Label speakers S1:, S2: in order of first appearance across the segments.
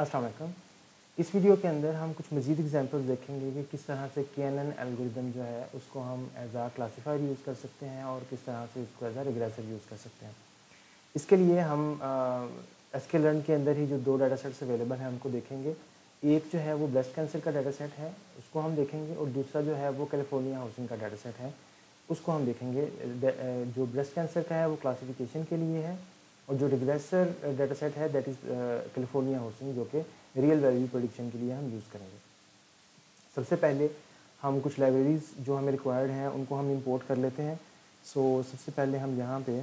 S1: अस्सलाम वालेकुम। इस वीडियो के अंदर हम कुछ मज़ीद एग्जांपल्स देखेंगे कि किस तरह से KNN एल्गोरिदम जो है उसको हम एज आ क्लासीफायर यूज़ कर सकते हैं और किस तरह से उसको एज आ रिग्रेसर यूज़ कर सकते हैं। इसके लिए हम sklearn के अंदर ही जो 2 डाटा सेट्स अवेलेबल हैं उनको देखेंगे। एक जो है वो ब्रेस्ट कैंसर का डाटा सेट है, उसको हम देखेंगे, और दूसरा जो है वो कैलिफोर्निया हाउसिंग का डाटा सेट है, उसको हम देखेंगे। जो ब्रेस्ट कैंसर का है वो क्लासिफिकेशन के लिए है, और जो रिग्रेसर डाटा सेट है दैट इज़ कैलिफोर्निया हाउसिंग, जो कि रियल वैल्यू प्रेडिक्शन के लिए हम यूज़ करेंगे। सबसे पहले हम कुछ लाइब्रेरीज़ जो हमें रिक्वायर्ड हैं उनको हम इंपोर्ट कर लेते हैं। सबसे पहले हम यहाँ पे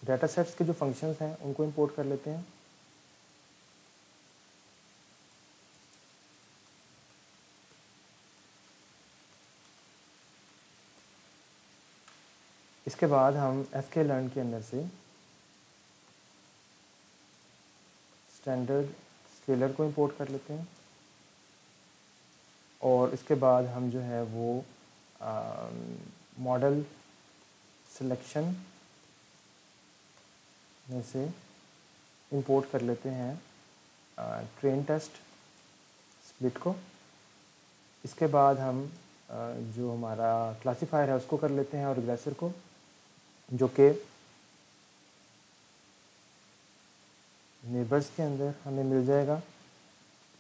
S1: डाटा सेट्स के जो फंक्शंस हैं उनको इंपोर्ट कर लेते हैं। इसके बाद हम sklearn के अंदर से स्टैंडर्ड स्केलर को इंपोर्ट कर लेते हैं, और इसके बाद हम जो है वो मॉडल सिलेक्शन में से इंपोर्ट कर लेते हैं ट्रेन टेस्ट स्प्लिट को। इसके बाद हम जो हमारा क्लासीफायर है उसको कर लेते हैं, और रिग्रेसर को, जो कि नेबर्स के अंदर हमें मिल जाएगा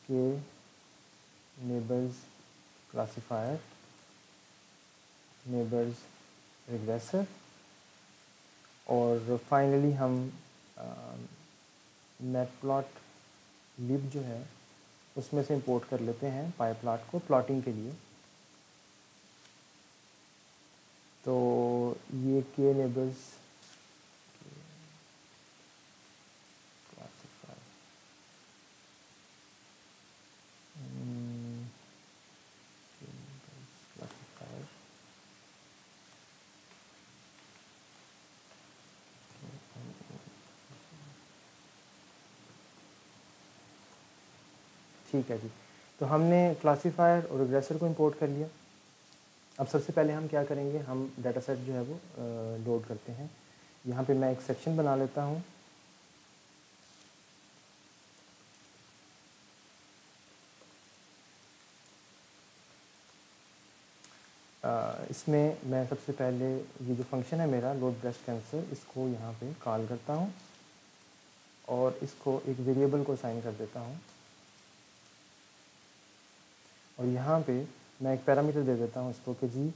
S1: कि नेबर्स क्लासीफायर, नेबर्स रिग्रेसर, और फाइनली हम मैटप्लॉटलिब जो है उसमें से इंपोर्ट कर लेते हैं पाईप्लॉट को प्लॉटिंग के लिए। तो ये के नेबर्स क्लासीफायर, क्लासीफायर ठीक है जी। तो हमने क्लासीफायर और रिग्रेसर को इंपोर्ट कर लिया। अब सबसे पहले हम क्या करेंगे, हम डाटा सेट जो है वो लोड करते हैं। यहाँ पे मैं एक सेक्शन बना लेता हूँ। इसमें मैं सबसे पहले ये जो फंक्शन है मेरा लोड ब्रेस्ट कैंसर, इसको यहाँ पे कॉल करता हूँ और इसको एक वेरिएबल को असाइन कर देता हूँ, और यहाँ पे मैं एक पैरामीटर दे देता हूँ इसको कि जी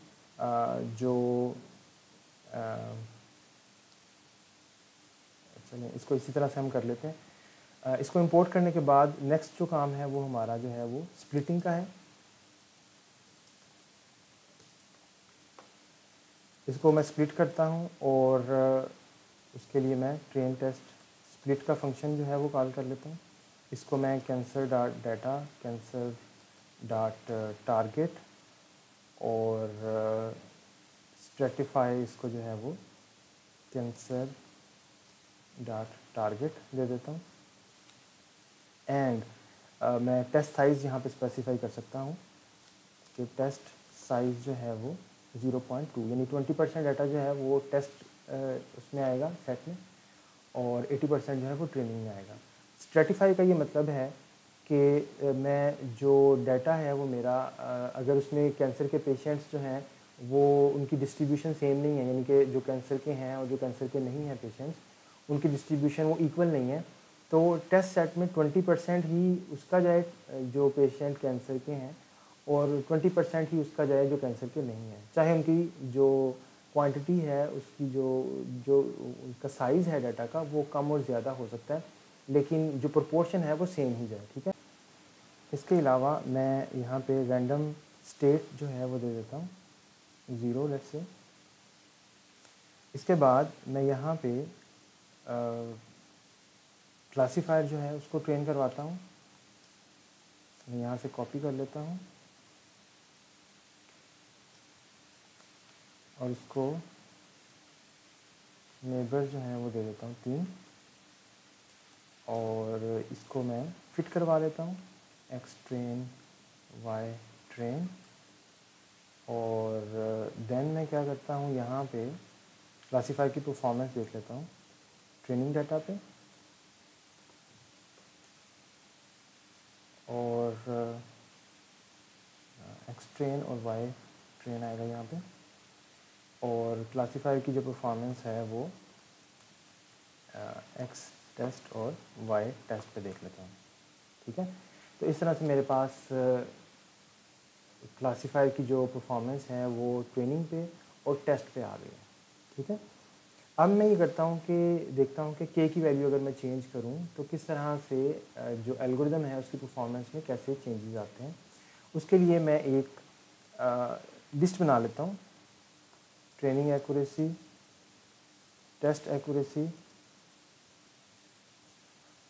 S1: चलें इसको इसी तरह से हम कर लेते हैं। इसको इंपोर्ट करने के बाद नेक्स्ट जो काम है वो हमारा जो है वो स्प्लिटिंग का है। इसको मैं स्प्लिट करता हूँ, और उसके लिए मैं ट्रेन टेस्ट स्प्लिट का फंक्शन जो है वो कॉल कर लेता हूँ। इसको मैं cancer dot data, cancer dot target, और स्ट्रेटिफाई इसको जो है वो कैंसर डॉट टारगेट दे देता हूँ। एंड मैं टेस्ट साइज़ यहाँ पे स्पेसिफाई कर सकता हूँ कि टेस्ट साइज़ जो है वो 0.2, यानी 20% डाटा जो है वो टेस्ट उसमें आएगा सेट में, और 80% जो है वो ट्रेनिंग में आएगा। स्ट्रेटिफाई का ये मतलब है कि मैं जो डाटा है वो मेरा अगर उसमें कैंसर के पेशेंट्स जो हैं वो उनकी डिस्ट्रीब्यूशन सेम नहीं है, यानी कि जो कैंसर के हैं और जो कैंसर के नहीं हैं पेशेंट्स, उनकी डिस्ट्रीब्यूशन वो इक्वल नहीं है, तो टेस्ट सेट में 20% ही उसका जाए जो पेशेंट कैंसर के हैं, और 20% ही उसका जाए जो कैंसर के नहीं हैं। चाहे उनकी जो क्वांटिटी है, उसकी जो जो उसका साइज़ है डाटा का, वो कम और ज़्यादा हो सकता है, लेकिन जो प्रोपोर्शन है वो सेम ही जाए। ठीक है। इसके अलावा मैं यहाँ पे रैंडम स्टेट जो है वो दे देता हूँ 0 लेट्स से। इसके बाद मैं यहाँ पे क्लासीफायर जो है उसको ट्रेन करवाता हूँ। मैं यहाँ से कॉपी कर लेता हूँ और इसको नेबर जो है वो दे देता हूँ 3, और इसको मैं फिट करवा लेता हूँ x ट्रेन y ट्रेन, और देन मैं क्या करता हूँ, यहाँ पे क्लासीफायर की परफॉर्मेंस देख लेता हूँ ट्रेनिंग डाटा पे। और एक्स ट्रेन और वाई ट्रेन आएगा यहाँ पे, और क्लासीफायर की जो परफॉर्मेंस है वो एक्स टेस्ट और वाई टेस्ट पे देख लेता हूँ। ठीक है, तो इस तरह से मेरे पास क्लासीफायर की जो परफॉर्मेंस है वो ट्रेनिंग पे और टेस्ट पे आ गई है। ठीक है, अब मैं ये करता हूँ कि देखता हूँ कि के की वैल्यू अगर मैं चेंज करूँ तो किस तरह से जो एल्गोरिदम है उसकी परफॉर्मेंस में कैसे चेंजेस आते हैं। उसके लिए मैं एक लिस्ट बना लेता हूँ, ट्रेनिंग एक्यूरेसी, टेस्ट एक्यूरेसी,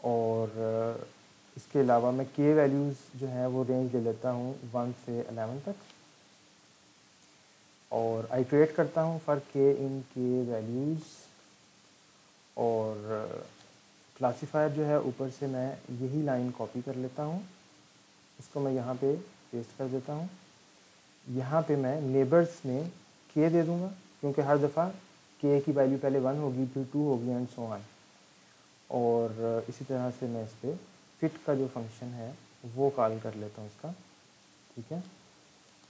S1: और इसके अलावा मैं के वैल्यूज़ जो हैं वो रेंज ले लेता हूँ 1 से 11 तक, और आइट्रेट करता हूँ फॉर के इन के वैल्यूज़, और क्लासीफायर जो है ऊपर से मैं यही लाइन कॉपी कर लेता हूँ, इसको मैं यहाँ पे पेस्ट कर देता हूँ। यहाँ पे मैं नेबर्स में के दे दूँगा क्योंकि हर दफ़ा के की वैल्यू पहले 1 होगी, फिर 2 होगी एंड सो ऑन। और इसी तरह से मैं इस पर फिट का जो फंक्शन है वो कॉल कर लेता हूँ इसका। ठीक है,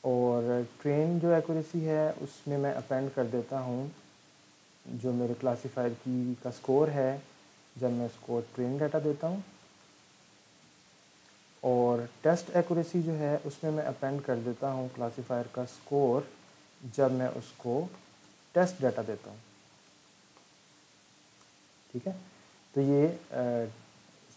S1: और ट्रेन जो एक्यूरेसी है उसमें मैं अपेंड कर देता हूँ जो मेरे क्लासीफायर की का स्कोर है जब मैं उसको ट्रेन डाटा देता हूँ, और टेस्ट एक्यूरेसी जो है उसमें मैं अपेंड कर देता हूँ क्लासीफायर का स्कोर जब मैं उसको टेस्ट डाटा देता हूँ। ठीक है, तो ये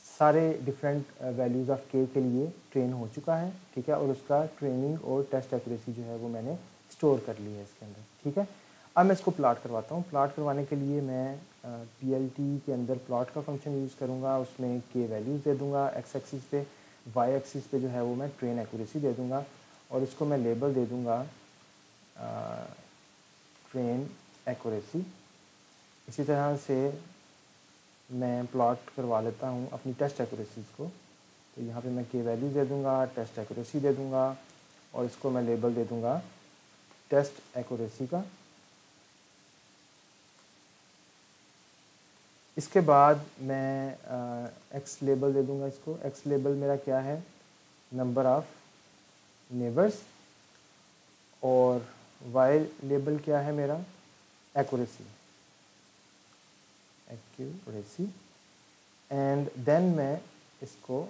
S1: सारे डिफरेंट वैल्यूज़ ऑफ के लिए ट्रेन हो चुका है। ठीक है, और उसका ट्रेनिंग और टेस्ट एक्यूरेसी जो है वो मैंने स्टोर कर ली है इसके अंदर। ठीक है, अब मैं इसको प्लॉट करवाता हूँ। प्लॉट करवाने के लिए मैं PLT के अंदर प्लॉट का फंक्शन यूज़ करूँगा, उसमें के वैल्यूज़ दे दूँगा एक्स एक्सिस पे, वाई एक्सिस पे जो है वो मैं ट्रेन एक्यूरेसी दे दूँगा, और इसको मैं लेबल दे दूँगा ट्रेन एक्यूरेसी। इसी तरह से मैं प्लॉट करवा लेता हूँ अपनी टेस्ट एक्यूरेसीज़ को, तो यहाँ पे मैं के वैल्यू दे दूँगा, टेस्ट एक्यूरेसी दे दूँगा, और इसको मैं लेबल दे दूँगा टेस्ट एक्यूरेसी का। इसके बाद मैं एक्स लेबल दे दूँगा इसको। एक्स लेबल मेरा क्या है, नंबर ऑफ़ नेबर्स, और वाई लेबल क्या है मेरा, एक्यूरेसी, एंड देन मैं इसको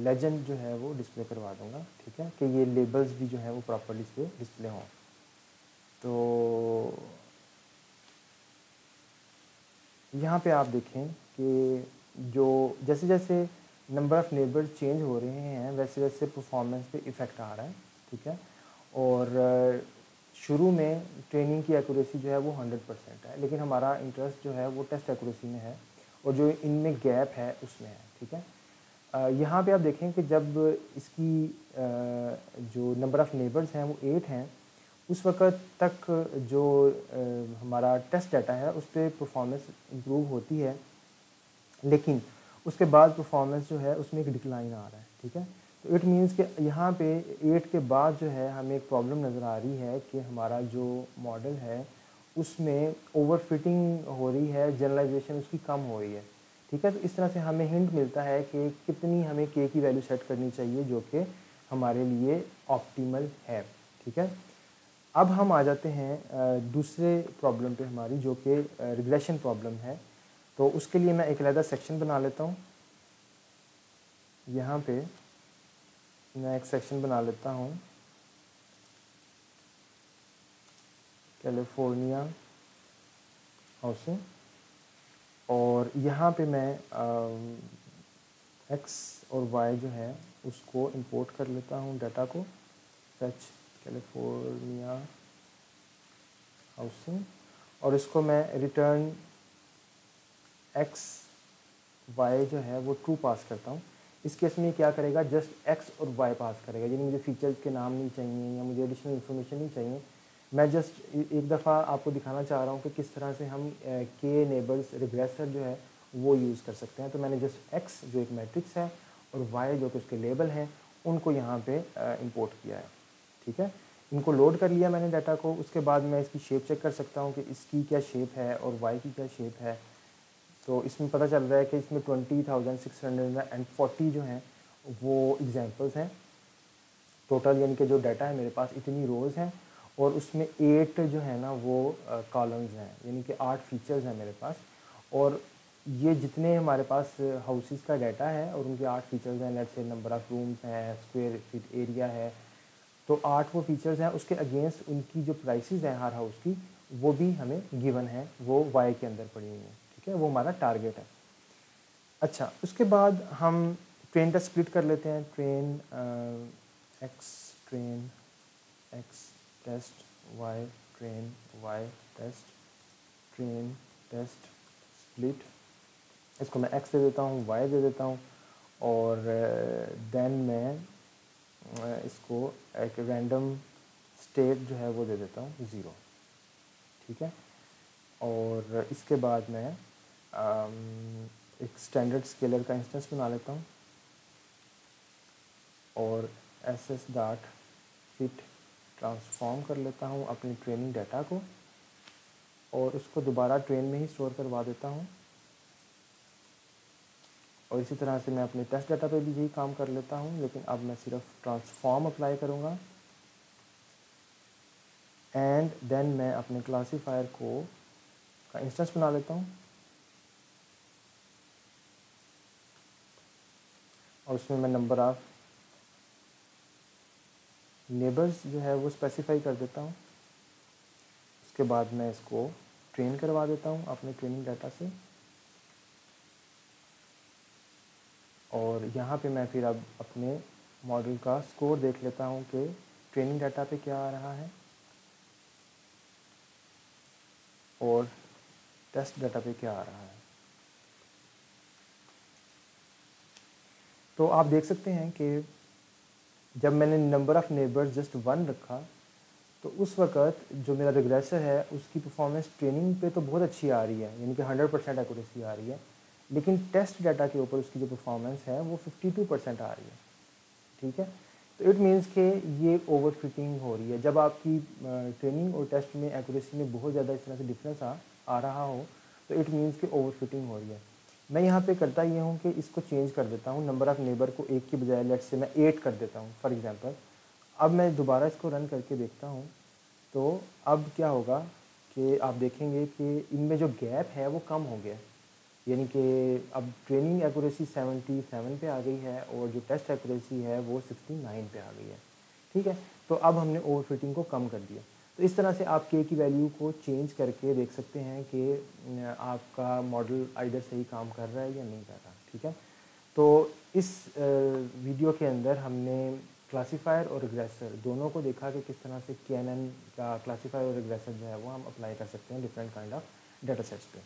S1: लेजेंड जो है वो डिस्प्ले करवा दूंगा। ठीक है, कि ये लेबल्स भी जो है वो प्रॉपर्ली इस पर डिस्प्ले हों। तो यहाँ पे आप देखें कि जो जैसे जैसे नंबर ऑफ़ नेबर्स चेंज हो रहे हैं वैसे वैसे परफॉर्मेंस पे इफ़ेक्ट आ रहा है। ठीक है, और शुरू में ट्रेनिंग की एक्यूरेसी जो है वो 100% है, लेकिन हमारा इंटरेस्ट जो है वो टेस्ट एक्यूरेसी में है, और जो इनमें गैप है उसमें है। ठीक है, यहाँ पे आप देखें कि जब इसकी जो नंबर ऑफ़ नेबर्स हैं वो 8 हैं, उस वक़्त तक जो हमारा टेस्ट डाटा है उस पर परफॉर्मेंस इम्प्रूव होती है, लेकिन उसके बाद परफॉर्मेंस जो है उसमें एक डिक्लाइन आ रहा है। ठीक है, तो इट मीन्स कि यहाँ पे 8 के बाद जो है हमें एक प्रॉब्लम नज़र आ रही है कि हमारा जो मॉडल है उसमें ओवरफिटिंग हो रही है, जनरलाइजेशन उसकी कम हो रही है। ठीक है, तो इस तरह से हमें हिंट मिलता है कि कितनी हमें के की वैल्यू सेट करनी चाहिए जो कि हमारे लिए ऑप्टिमल है। ठीक है, अब हम आ जाते हैं दूसरे प्रॉब्लम पे हमारी, जो कि रिग्रेशन प्रॉब्लम है। तो उसके लिए मैं एक अलग सेक्शन बना लेता हूँ। यहाँ पे मैं एक सेक्शन बना लेता हूँ कैलिफोर्निया हाउसिंग, और यहाँ पे मैं एक्स और वाई जो है उसको इंपोर्ट कर लेता हूँ डाटा को, फेच कैलिफोर्निया हाउसिंग, और इसको मैं रिटर्न एक्स वाई जो है वो ट्रू पास करता हूँ। इस केस में क्या करेगा, जस्ट एक्स और वाई पास करेगा, यानी मुझे फीचर्स के नाम नहीं चाहिए या मुझे एडिशनल इन्फॉर्मेशन नहीं चाहिए। मैं जस्ट एक दफ़ा आपको दिखाना चाह रहा हूँ कि किस तरह से हम के नेबर्स रिग्रेसर जो है वो यूज़ कर सकते हैं। तो मैंने जस्ट एक्स जो एक मैट्रिक्स है और वाई जो कि उसके लेबल हैं उनको यहाँ पे इंपोर्ट किया है। ठीक है, इनको लोड कर लिया मैंने डाटा को। उसके बाद मैं इसकी शेप चेक कर सकता हूँ कि इसकी क्या शेप है और वाई की क्या शेप है। तो इसमें पता चल रहा है कि इसमें 20,640 जो हैं वो एग्जांपल्स हैं। टोटल यानी कि जो डाटा है मेरे पास इतनी रोज़ हैं और उसमें 8 जो है ना वो कॉलम्स हैं, यानी कि 8 फीचर्स हैं मेरे पास। और ये जितने हमारे पास हाउसेस का डाटा है और उनके 8 फीचर्स हैं, let's say number of rooms हैं, स्क्वायर फीट एरिया है, तो 8 वो फीचर्स हैं। उसके अगेंस्ट उनकी जो प्राइसेस हैं हर हाउस की, वो भी हमें गिवन है, वो वाई के अंदर पड़ी हुई हैं। ठीक है, वो हमारा टारगेट है। अच्छा, उसके बाद हम ट्रेन का स्प्लिट कर लेते हैं। Train X test Y train Y test train test split. इसको मैं एक्स दे देता हूँ, वाई दे देता हूँ, और देन मैं इसको एक रैंडम स्टेट जो है वो दे देता हूँ 0। ठीक है, और इसके बाद मैं एक स्टैंडर्ड स्केलर का इंस्टेंस बना लेता हूँ और S S dot fit transform कर लेता हूँ अपनी ट्रेनिंग डाटा को और उसको दोबारा ट्रेन में ही स्टोर करवा देता हूँ। और इसी तरह से मैं अपने टेस्ट डाटा पे भी यही काम कर लेता हूँ, लेकिन अब मैं सिर्फ ट्रांसफॉर्म अप्लाई करूँगा। एंड देन मैं अपने क्लासीफायर को का इंस्टेंस बना लेता हूँ और उसमें मैं नंबर ऑफ़ नेबर्स जो है वो स्पेसिफाई कर देता हूँ। उसके बाद मैं इसको ट्रेन करवा देता हूँ अपने ट्रेनिंग डाटा से, और यहाँ पे मैं फिर अब अपने मॉडल का स्कोर देख लेता हूँ कि ट्रेनिंग डाटा पे क्या आ रहा है और टेस्ट डाटा पे क्या आ रहा है। तो आप देख सकते हैं कि जब मैंने नंबर ऑफ़ नेबर्स जस्ट 1 रखा तो उस वक़्त जो मेरा रिग्रेसर है उसकी परफॉर्मेंस ट्रेनिंग पे तो बहुत अच्छी आ रही है, यानी कि 100% एक्यूरेसी आ रही है, लेकिन टेस्ट डाटा के ऊपर उसकी जो परफॉर्मेंस है वो 52% आ रही है। ठीक है, तो इट मीन्स कि ये ओवर फिटिंग हो रही है। जब आपकी ट्रेनिंग और टेस्ट में एक्यूरेसी में बहुत ज़्यादा इस तरह से डिफरेंस आ रहा हो तो इट मीन्स कि ओवर फिटिंग हो रही है। मैं यहाँ पे करता ये हूँ कि इसको चेंज कर देता हूँ, नंबर ऑफ़ नेबर को 1 की बजाय लेट्स से मैं 8 कर देता हूँ फॉर एग्ज़ाम्पल। अब मैं दोबारा इसको रन करके देखता हूँ तो अब क्या होगा कि आप देखेंगे कि इनमें जो गैप है वो कम हो गया, यानी कि अब ट्रेनिंग एक्यूरेसी 77 पे आ गई है और जो टेस्ट एक्यूरेसी है वो 69 पे आ गई है। ठीक है, तो अब हमने ओवरफिटिंग को कम कर दिया। तो इस तरह से आप के की वैल्यू को चेंज करके देख सकते हैं कि आपका मॉडल आइदर सही काम कर रहा है या नहीं कर रहा। ठीक है, तो इस वीडियो के अंदर हमने क्लासीफायर और रिग्रेसर दोनों को देखा कि किस तरह से KNN का क्लासीफायर और रिग्रेसर जो है वो हम अप्लाई कर सकते हैं different kind of data sets पे।